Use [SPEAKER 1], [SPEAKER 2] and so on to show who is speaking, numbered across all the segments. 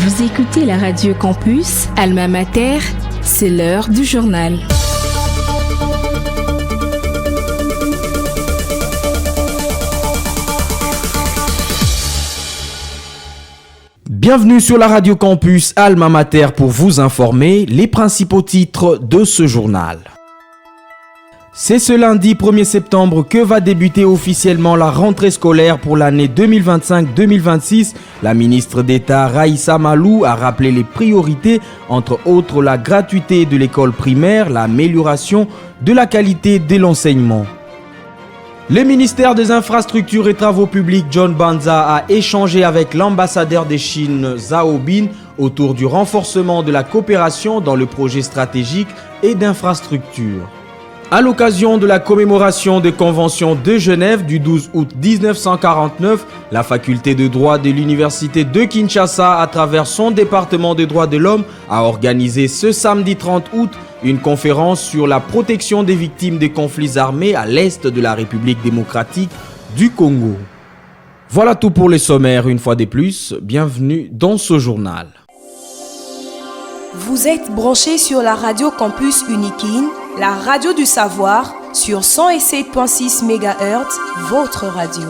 [SPEAKER 1] Vous écoutez la radio Campus, Alma Mater, c'est l'heure du journal.
[SPEAKER 2] Bienvenue sur la radio Campus Alma Mater pour vous informer les principaux titres de ce journal. C'est ce lundi 1er septembre que va débuter officiellement la rentrée scolaire pour l'année 2025-2026. La ministre d'État Raissa Malou a rappelé les priorités, entre autres la gratuité de l'école primaire, l'amélioration de la qualité de l'enseignement. Le ministère des Infrastructures et Travaux Publics, John Banza, a échangé avec l'ambassadeur de Chine, Zhao Bin, autour du renforcement de la coopération dans le projet stratégique et d'infrastructure. À l'occasion de la commémoration des conventions de Genève du 12 août 1949, la faculté de droit de l'université de Kinshasa, à travers son département des droits de l'homme, a organisé ce samedi 30 août une conférence sur la protection des victimes des conflits armés à l'est de la République démocratique du Congo. Voilà tout pour les sommaires, une fois de plus, bienvenue dans ce journal.
[SPEAKER 3] Vous êtes branchés sur la radio Campus Unikin, la radio du savoir, sur 107.6 MHz, votre radio.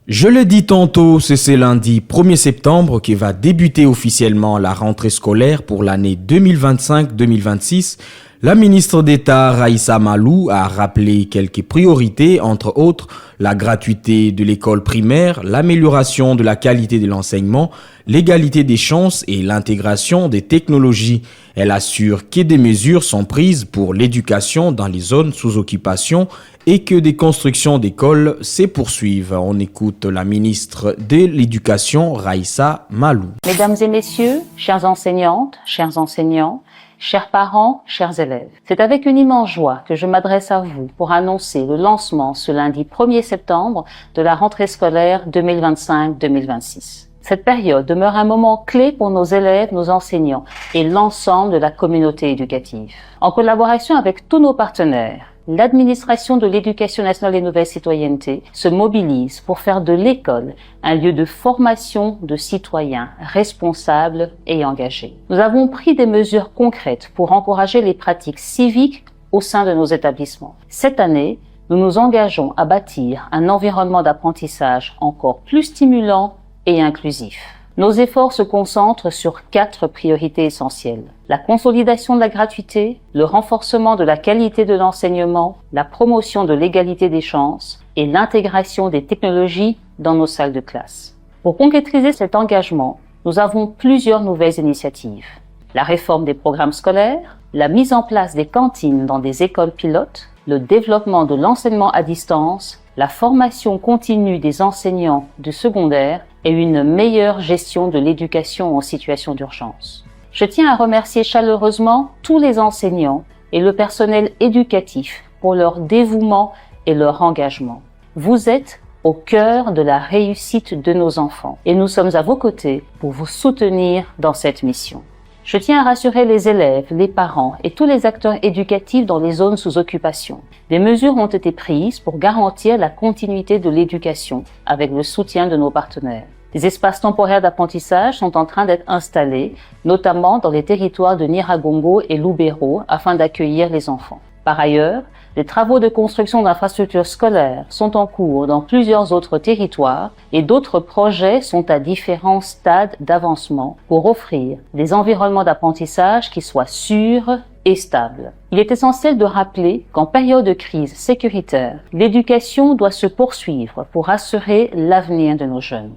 [SPEAKER 2] Je le dis tantôt, c'est ce lundi 1er septembre qui va débuter officiellement la rentrée scolaire pour l'année 2025-2026. La ministre d'État Raissa Malou a rappelé quelques priorités, entre autres la gratuité de l'école primaire, l'amélioration de la qualité de l'enseignement, l'égalité des chances et l'intégration des technologies. Elle assure que des mesures sont prises pour l'éducation dans les zones sous occupation et que des constructions d'écoles se poursuivent. On écoute la ministre de l'Éducation, Raissa Malou.
[SPEAKER 4] Mesdames et messieurs, chères enseignantes, chers enseignants, chers parents, chers élèves, c'est avec une immense joie que je m'adresse à vous pour annoncer le lancement ce lundi 1er septembre de la rentrée scolaire 2025-2026. Cette période demeure un moment clé pour nos élèves, nos enseignants et l'ensemble de la communauté éducative. En collaboration avec tous nos partenaires, l'administration de l'Éducation nationale et nouvelle citoyenneté se mobilise pour faire de l'école un lieu de formation de citoyens responsables et engagés. Nous avons pris des mesures concrètes pour encourager les pratiques civiques au sein de nos établissements. Cette année, nous nous engageons à bâtir un environnement d'apprentissage encore plus stimulant et inclusif. Nos efforts se concentrent sur 4 priorités essentielles. La consolidation de la gratuité, le renforcement de la qualité de l'enseignement, la promotion de l'égalité des chances et l'intégration des technologies dans nos salles de classe. Pour concrétiser cet engagement, nous avons plusieurs nouvelles initiatives. La réforme des programmes scolaires, la mise en place des cantines dans des écoles pilotes, le développement de l'enseignement à distance, la formation continue des enseignants du secondaire et une meilleure gestion de l'éducation en situation d'urgence. Je tiens à remercier chaleureusement tous les enseignants et le personnel éducatif pour leur dévouement et leur engagement. Vous êtes au cœur de la réussite de nos enfants et nous sommes à vos côtés pour vous soutenir dans cette mission. Je tiens à rassurer les élèves, les parents et tous les acteurs éducatifs dans les zones sous occupation. Des mesures ont été prises pour garantir la continuité de l'éducation avec le soutien de nos partenaires. Des espaces temporaires d'apprentissage sont en train d'être installés, notamment dans les territoires de Nyiragongo et Lubero, afin d'accueillir les enfants. Par ailleurs, des travaux de construction d'infrastructures scolaires sont en cours dans plusieurs autres territoires et d'autres projets sont à différents stades d'avancement pour offrir des environnements d'apprentissage qui soient sûrs et stables. Il est essentiel de rappeler qu'en période de crise sécuritaire, l'éducation doit se poursuivre pour assurer l'avenir de nos jeunes.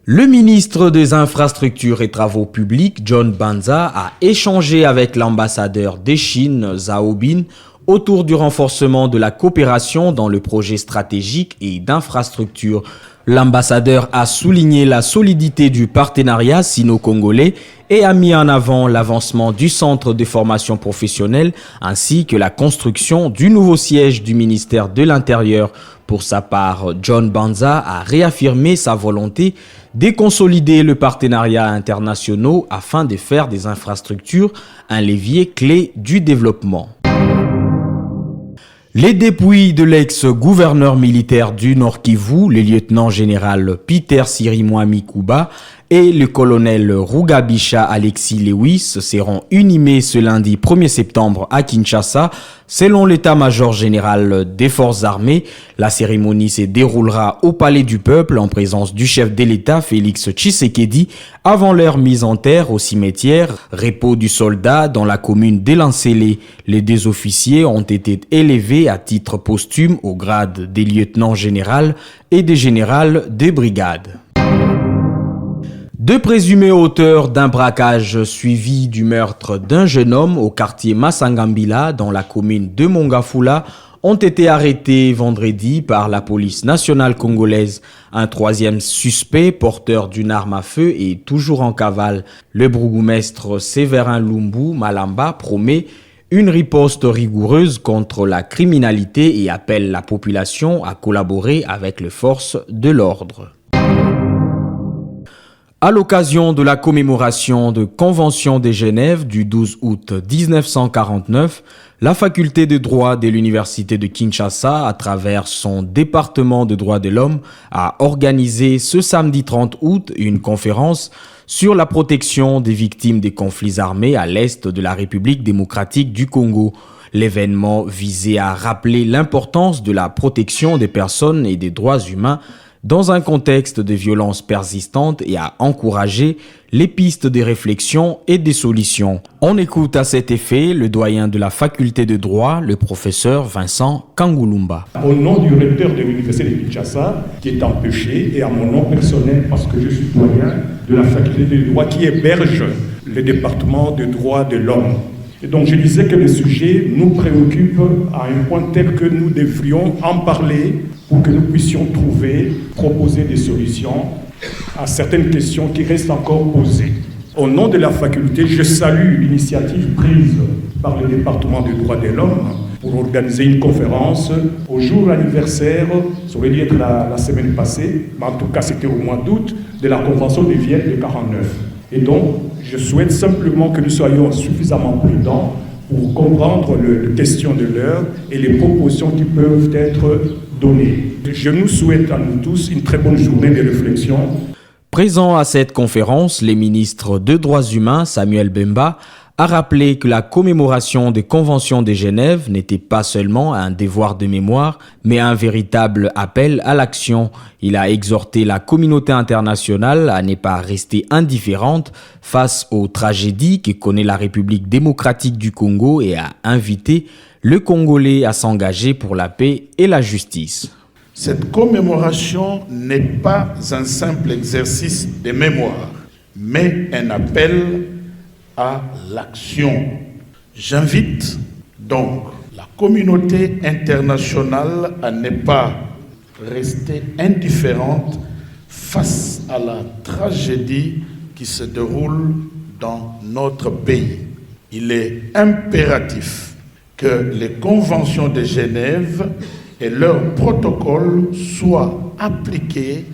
[SPEAKER 2] Le ministre des Infrastructures et Travaux Publics, John Banza, a échangé avec l'ambassadeur de Chine, Zhao Bin, autour du renforcement de la coopération dans le projet stratégique et d'infrastructure. L'ambassadeur a souligné la solidité du partenariat sino-congolais et a mis en avant l'avancement du centre de formation professionnelle ainsi que la construction du nouveau siège du ministère de l'Intérieur. Pour sa part, John Banza a réaffirmé sa volonté de consolider le partenariat international afin de faire des infrastructures un levier clé du développement. Les dépouilles de l'ex-gouverneur militaire du Nord Kivu, le lieutenant-général Peter Sirimwami Kuba, et le colonel Rugabisha Alexis Lewis seront inhumés ce lundi 1er septembre à Kinshasa. Selon l'état-major général des forces armées, la cérémonie se déroulera au Palais du Peuple en présence du chef de l'État Félix Tshisekedi avant leur mise en terre au cimetière Repos du Soldat dans la commune d'Elancélé. Les deux officiers ont été élevés à titre posthume au grade des lieutenants général et des générales de brigade. Deux présumés auteurs d'un braquage suivi du meurtre d'un jeune homme au quartier Masangambila dans la commune de Mongafula ont été arrêtés vendredi par la police nationale congolaise. Un troisième suspect porteur d'une arme à feu est toujours en cavale. Le bourgmestre Séverin Lumbu Malamba promet une riposte rigoureuse contre la criminalité et appelle la population à collaborer avec les forces de l'ordre. À l'occasion de la commémoration de Convention de Genève du 12 août 1949, la faculté de droit de l'université de Kinshasa, à travers son département de droits de l'homme, a organisé ce samedi 30 août une conférence sur la protection des victimes des conflits armés à l'est de la République démocratique du Congo. L'événement visait à rappeler l'importance de la protection des personnes et des droits humains dans un contexte de violence persistante et à encourager les pistes de réflexion et des solutions. On écoute à cet effet le doyen de la faculté de droit, le professeur Vincent Kangulumba.
[SPEAKER 5] Au nom du recteur de l'université de Kinshasa, qui est empêché, et à mon nom personnel, parce que je suis doyen de la faculté de droit qui héberge le département de droit de l'homme. Et donc je disais que le sujet nous préoccupe à un point tel que nous devrions en parler pour que nous puissions proposer des solutions à certaines questions qui restent encore posées. Au nom de la faculté, je salue l'initiative prise par le département des droits de l'homme pour organiser une conférence au jour anniversaire, ça aurait dû être la semaine passée, mais en tout cas c'était au mois d'août, de la Convention de Vienne de 1949. Et donc, je souhaite simplement que nous soyons suffisamment prudents pour comprendre les questions de l'heure et les propositions qui peuvent être données. Je nous souhaite à nous tous une très bonne journée de réflexion.
[SPEAKER 2] Présent à cette conférence, le ministre des Droits humains, Samuel Bemba, a rappelé que la commémoration des conventions de Genève n'était pas seulement un devoir de mémoire, mais un véritable appel à l'action. Il a exhorté la communauté internationale à ne pas rester indifférente face aux tragédies que connaît la République démocratique du Congo et a invité le Congolais à s'engager pour la paix et la justice.
[SPEAKER 6] Cette commémoration n'est pas un simple exercice de mémoire, mais un appel à l'action. J'invite donc la communauté internationale à ne pas rester indifférente face à la tragédie qui se déroule dans notre pays. Il est impératif que les conventions de Genève et leurs protocoles soient appliqués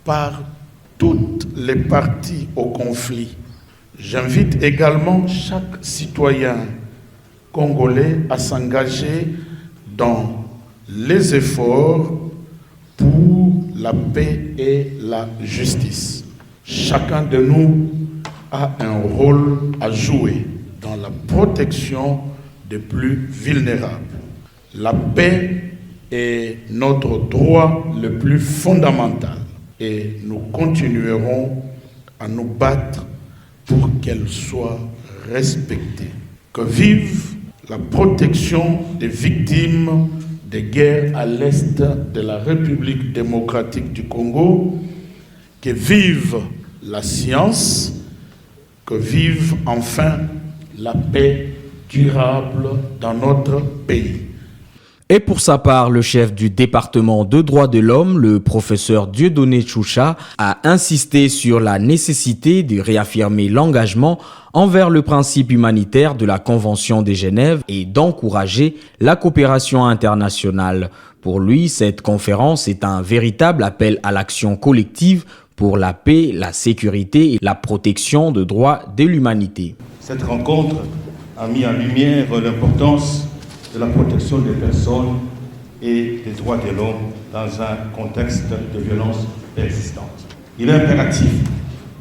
[SPEAKER 6] par toutes les parties au conflit. J'invite également chaque citoyen congolais à s'engager dans les efforts pour la paix et la justice. Chacun de nous a un rôle à jouer dans la protection des plus vulnérables. La paix est notre droit le plus fondamental et nous continuerons à nous battre pour qu'elle soit respectée. Que vive la protection des victimes des guerres à l'est de la République démocratique du Congo, que vive la science, que vive enfin la paix durable dans notre pays.
[SPEAKER 2] Et pour sa part, le chef du département de droits de l'homme, le professeur Dieudonné Choucha, a insisté sur la nécessité de réaffirmer l'engagement envers le principe humanitaire de la Convention de Genève et d'encourager la coopération internationale. Pour lui, cette conférence est un véritable appel à l'action collective pour la paix, la sécurité et la protection des droits de l'humanité.
[SPEAKER 7] Cette rencontre a mis en lumière l'importance de la protection des personnes et des droits de l'homme dans un contexte de violence persistante. Il est impératif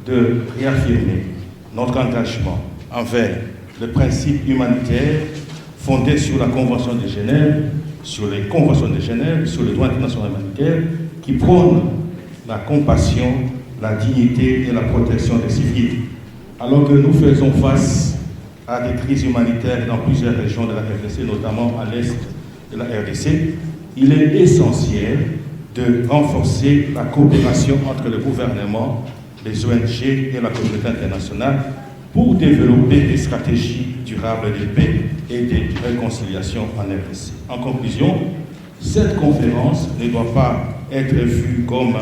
[SPEAKER 7] de réaffirmer notre engagement envers le principe humanitaire fondé sur la Convention de Genève, sur les conventions de Genève, sur le droit international humanitaire, qui prône la compassion, la dignité et la protection des civils. Alors que nous faisons face à des crises humanitaires dans plusieurs régions de la RDC, notamment à l'est de la RDC, il est essentiel de renforcer la coopération entre le gouvernement, les ONG et la communauté internationale pour développer des stratégies durables de paix et de réconciliation en RDC. En conclusion, cette conférence ne doit pas être vue comme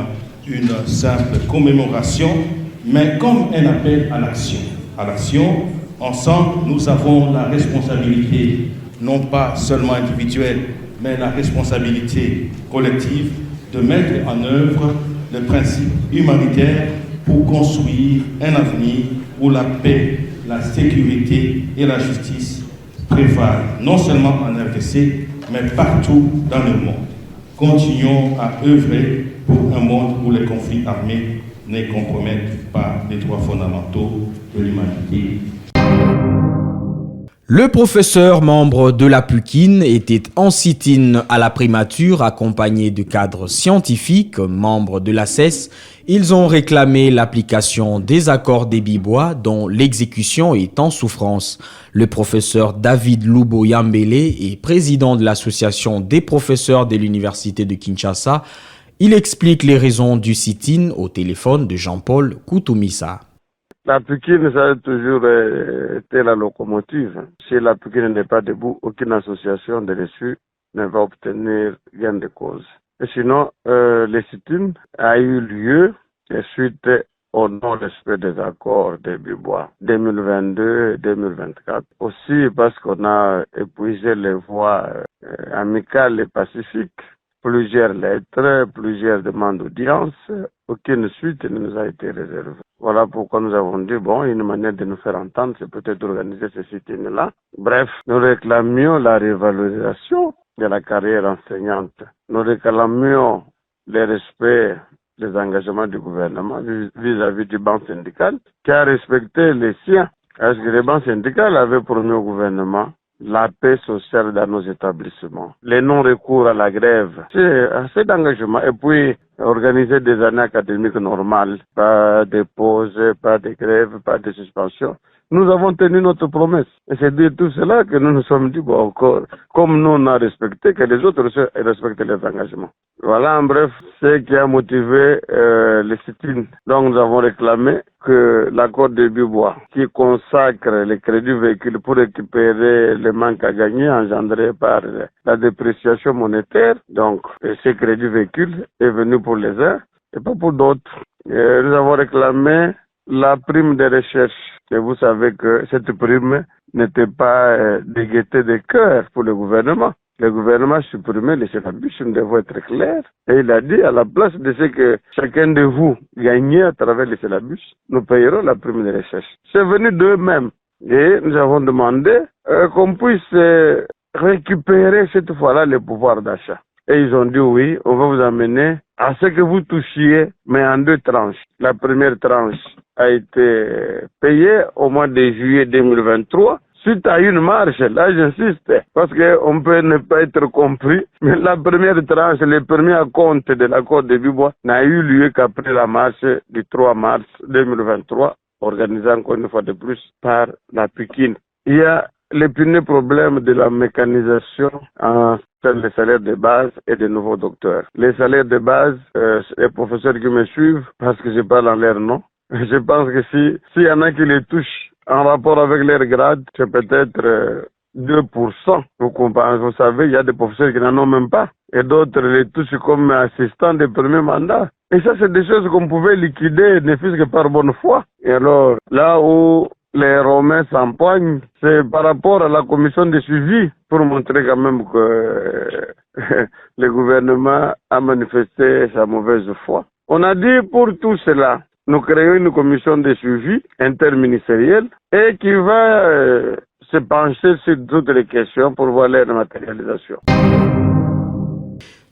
[SPEAKER 7] une simple commémoration, mais comme un appel à l'action. À l'action, ensemble, nous avons la responsabilité, non pas seulement individuelle, mais la responsabilité collective de mettre en œuvre le principe humanitaire pour construire un avenir où la paix, la sécurité et la justice prévalent, non seulement en RDC, mais partout dans le monde. Continuons à œuvrer pour un monde où les conflits armés ne compromettent pas les droits fondamentaux de l'humanité.
[SPEAKER 2] Le professeur membre de la PUCIN était en sit-in à la primature accompagné de cadres scientifiques, membres de la CES. Ils ont réclamé l'application des accords des Bibois dont l'exécution est en souffrance. Le professeur David Lubo Yambele est président de l'association des professeurs de l'université de Kinshasa. Il explique les raisons du sit-in au téléphone de Jean-Paul Koutoumissa.
[SPEAKER 8] La PUCIN, ça a toujours été la locomotive. Si la PUCIN n'est pas debout, aucune association de reçus ne va obtenir gain de cause. Et sinon, le sit-in a eu lieu suite au non-respect des accords des Bibois 2022 et 2024. Aussi parce qu'on a épuisé les voies amicales et pacifiques. Plusieurs lettres, plusieurs demandes d'audience, aucune suite ne nous a été réservée. Voilà pourquoi nous avons dit, bon, une manière de nous faire entendre, c'est peut-être d'organiser ce sit-in-là. Bref, nous réclamions la révalorisation de la carrière enseignante. Nous réclamions le respect des engagements du gouvernement vis-à-vis du banc syndical, qui a respecté les siens. Parce que le banc syndical avait promis au gouvernement la paix sociale dans nos établissements, les non-recours à la grève. C'est assez d'engagement. Et puis, organiser des années académiques normales, pas de pauses, pas de grève, pas de suspension. Nous avons tenu notre promesse. Et c'est de tout cela que nous nous sommes dit, bon, encore, comme nous on a respecté, que les autres respectent les engagements. Voilà, en bref, ce qui a motivé le sit-in. Donc, nous avons réclamé que l'accord de Bibois, qui consacre les crédits véhicules pour récupérer les manques à gagner engendrés par la dépréciation monétaire, donc, ces crédits véhicules est venu pour les uns et pas pour d'autres. Nous avons réclamé la prime de recherche. Et vous savez que cette prime n'était pas de gaieté de cœur pour le gouvernement. Le gouvernement a supprimé les syllabus, nous devons être clairs. Et il a dit, à la place de ce que chacun de vous gagnait à travers les syllabus, nous payerons la prime de recherche. C'est venu d'eux-mêmes. Et nous avons demandé qu'on puisse récupérer cette fois-là le pouvoir d'achat. Et ils ont dit oui, on va vous amener à ce que vous touchiez, mais en deux tranches. La première tranche a été payée au mois de juillet 2023. Suite à une marche, là j'insiste, parce qu'on peut ne pas être compris, mais la première tranche, le premier compte de l'accord de Bibois n'a eu lieu qu'après la marche du 3 mars 2023, organisée encore une fois de plus par la PUCIN. Il y a l'épineux problème de la mécanisation en les salaires de base et de nouveaux docteurs. Les salaires de base, les professeurs qui me suivent, parce que je parle en leur nom, je pense que s'il y en a qui les touchent en rapport avec leur grade, c'est peut-être 2%. Vous savez, il y a des professeurs qui n'en ont même pas. Et d'autres les touchent comme assistants de premier mandat. Et ça, c'est des choses qu'on pouvait liquider, ne fût-ce que par bonne foi. Et alors, là où les Romains s'empoignent, c'est par rapport à la commission de suivi, pour montrer quand même que le gouvernement a manifesté sa mauvaise foi. On a dit pour tout cela, nous créons une commission de suivi interministérielle et qui va se pencher sur toutes les questions pour voir leur matérialisation.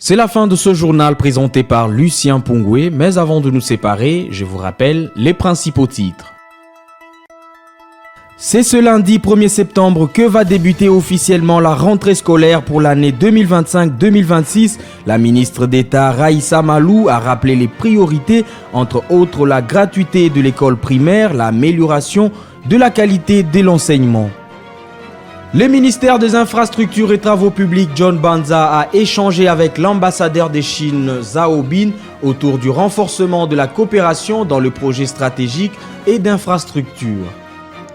[SPEAKER 2] C'est la fin de ce journal présenté par Lucien Pongoué, mais avant de nous séparer, je vous rappelle les principaux titres. C'est ce lundi 1er septembre que va débuter officiellement la rentrée scolaire pour l'année 2025-2026. La ministre d'État Raïssa Malou a rappelé les priorités, entre autres la gratuité de l'école primaire, l'amélioration de la qualité de l'enseignement. Le ministère des Infrastructures et Travaux Publics, John Banza, a échangé avec l'ambassadeur de Chine, Zhao Bin, autour du renforcement de la coopération dans le projet stratégique et d'infrastructure.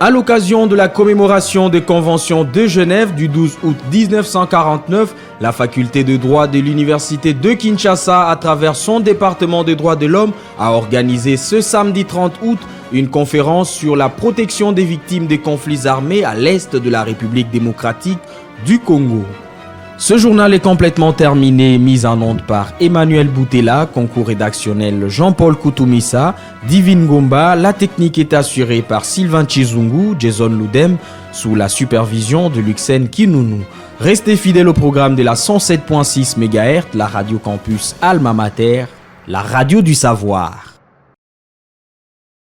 [SPEAKER 2] À l'occasion de la commémoration des conventions de Genève du 12 août 1949, la faculté de droit de l'université de Kinshasa, à travers son département des droits de l'homme, a organisé ce samedi 30 août une conférence sur la protection des victimes des conflits armés à l'est de la République démocratique du Congo. Ce journal est complètement terminé, mis en onde par Emmanuel Boutella, concours rédactionnel Jean-Paul Koutoumissa, Divine Gomba. La technique est assurée par Sylvain Chizungu, Jason Loudem, sous la supervision de Luxen Kinounou. Restez fidèles au programme de la 107.6 MHz, la radio campus Alma Mater, la radio du savoir.